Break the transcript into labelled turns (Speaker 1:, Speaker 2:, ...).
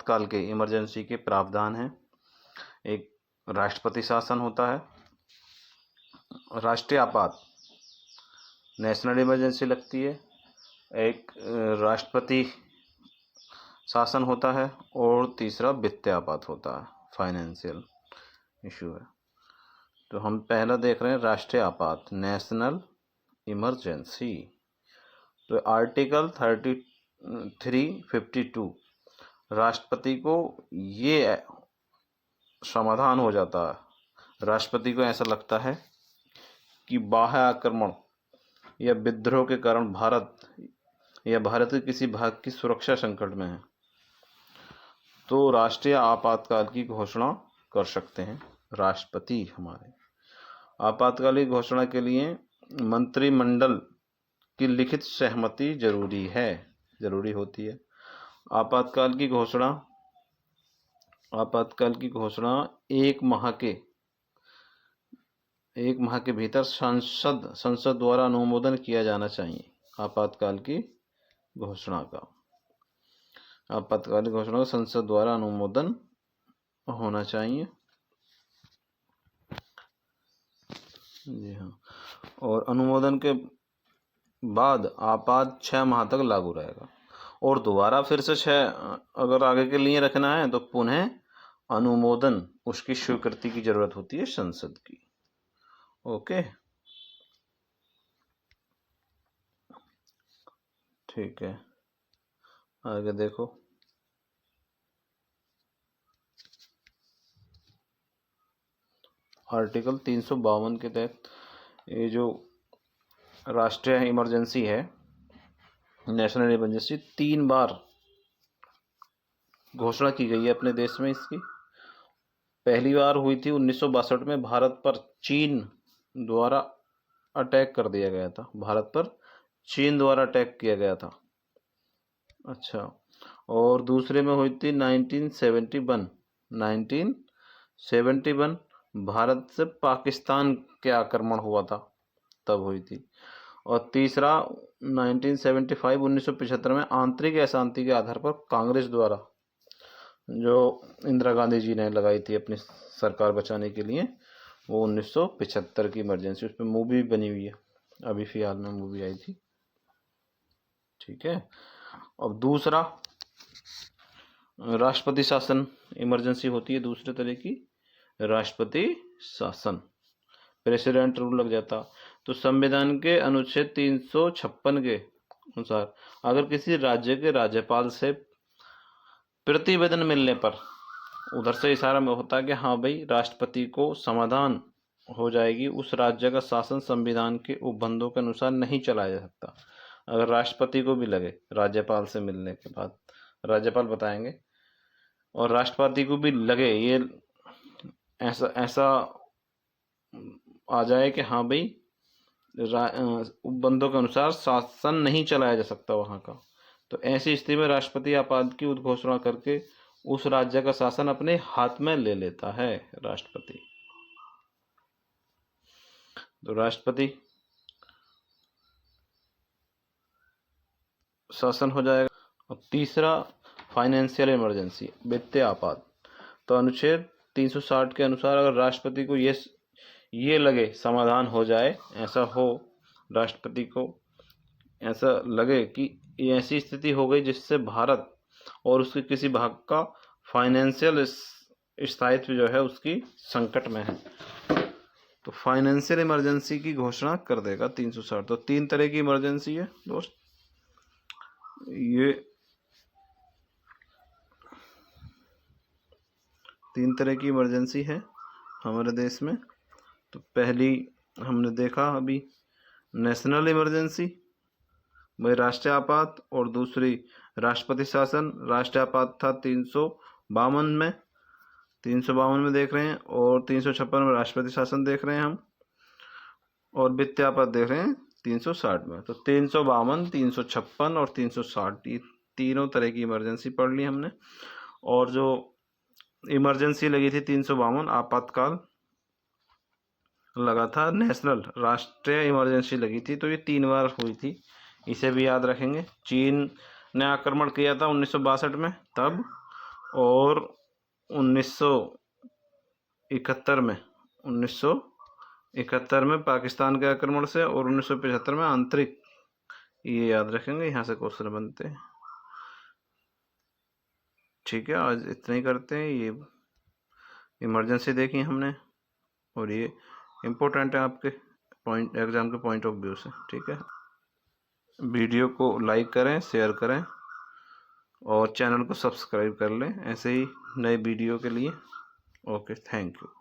Speaker 1: आपातकाल के इमरजेंसी के प्रावधान हैं। एक राष्ट्रपति शासन होता है, राष्ट्रीय आपात नेशनल इमरजेंसी लगती है, एक राष्ट्रपति शासन होता है, और तीसरा वित्तीय आपात होता है, फाइनेंशियल इशू है। तो हम पहला देख रहे हैं राष्ट्रीय आपात, नेशनल इमरजेंसी। तो आर्टिकल 3352 राष्ट्रपति को ये समाधान हो जाता है, राष्ट्रपति को ऐसा लगता है कि बाह्य आक्रमण या विद्रोह के कारण भारत या भारत के किसी भाग की सुरक्षा संकट में है, तो राष्ट्रीय आपातकाल की घोषणा कर सकते हैं राष्ट्रपति हमारे। आपातकाल की घोषणा के लिए मंत्रिमंडल की लिखित सहमति जरूरी होती है। आपातकाल की घोषणा एक माह के भीतर संसद द्वारा अनुमोदन किया जाना चाहिए। आपातकाल की घोषणा का संसद द्वारा अनुमोदन होना चाहिए। जी हाँ, और अनुमोदन के बाद आपात 6 माह तक लागू रहेगा, और दोबारा फिर से 6 अगर आगे के लिए रखना है तो पुनः अनुमोदन, उसकी स्वीकृति की जरूरत होती है संसद की। ओके, ठीक है, आगे देखो। आर्टिकल 352 के तहत ये जो राष्ट्रीय इमरजेंसी है, नेशनल इमरजेंसी, 3 बार घोषणा की गई है अपने देश में इसकी। पहली बार हुई थी 1962 में, भारत पर चीन द्वारा अटैक कर दिया गया था, भारत पर चीन द्वारा अटैक किया गया था। अच्छा, और दूसरे में हुई थी 1971 भारत से पाकिस्तान के आक्रमण हुआ था, तब हुई थी। और तीसरा 1975 में आंतरिक अशांति के आधार पर कांग्रेस द्वारा, जो इंदिरा गांधी जी ने लगाई थी अपनी सरकार बचाने के लिए, वो 1975 की इमरजेंसी। उस पर मूवी बनी हुई है, अभी फिलहाल में मूवी आई थी। ठीक है, अब दूसरा राष्ट्रपति शासन इमरजेंसी होती है, दूसरे तरह की राष्ट्रपति शासन, प्रेसिडेंट रूल लग जाता। तो संविधान के अनुच्छेद 356 के अनुसार अगर किसी राज्य के राज्यपाल से प्रतिवेदन मिलने पर, उधर से इशारा में होता है कि हाँ भाई राष्ट्रपति को समाधान हो जाएगी, उस राज्य का शासन संविधान के उपबंधों के अनुसार नहीं चलाया जा सकता। अगर राष्ट्रपति को भी लगे, राज्यपाल से मिलने के बाद राज्यपाल बताएंगे, और राष्ट्रपति को भी लगे ये ऐसा आ जाए कि हाँ भाई उपबंधों के अनुसार शासन नहीं चलाया जा सकता वहाँ का, तो ऐसी स्थिति में राष्ट्रपति आपात की उद्घोषणा करके उस राज्य का शासन अपने हाथ में ले लेता है राष्ट्रपति। तो राष्ट्रपति शासन हो जाएगा। और तीसरा फाइनेंशियल इमरजेंसी, वित्तीय आपात। तो अनुच्छेद 360 के अनुसार अगर राष्ट्रपति को ये लगे समाधान हो जाए, ऐसा हो, राष्ट्रपति को ऐसा लगे कि ऐसी स्थिति हो गई जिससे भारत और उसके किसी भाग का फाइनेंशियल स्थायित्व जो है उसकी संकट में है, तो फाइनेंशियल इमरजेंसी की घोषणा कर देगा 360। तो 3 तरह की इमरजेंसी है दोस्त, ये 3 तरह की इमरजेंसी है हमारे देश में। तो पहली हमने देखा अभी नेशनल इमरजेंसी, भाई राष्ट्रीय आपात, और दूसरी राष्ट्रपति शासन। राष्ट्रीय आपात था 352 में देख रहे हैं, और 356 में राष्ट्रपति शासन देख रहे हैं हम, और वित्तीय आपात देख रहे हैं 360 में। तो 352, 356 और 360 ये तीनों तरह की इमरजेंसी पढ़ ली हमने। और जो इमरजेंसी लगी थी 352 आपातकाल लगा था, नेशनल राष्ट्रीय इमरजेंसी लगी थी, तो ये 3 बार हुई थी, इसे भी याद रखेंगे। चीन ने आक्रमण किया था 1962 में तब, और 1971 में पाकिस्तान के आक्रमण से, और 1975 में आंतरिक। ये याद रखेंगे, यहाँ से क्वेश्चन बनते हैं। ठीक है, आज इतना ही करते हैं। ये इमरजेंसी देखी हमने, और ये इम्पोर्टेंट है आपके पॉइंट, एग्जाम के पॉइंट ऑफ व्यू से। ठीक है, वीडियो को लाइक करें, शेयर करें, और चैनल को सब्सक्राइब कर लें ऐसे ही नए वीडियो के लिए। Okay, thank you.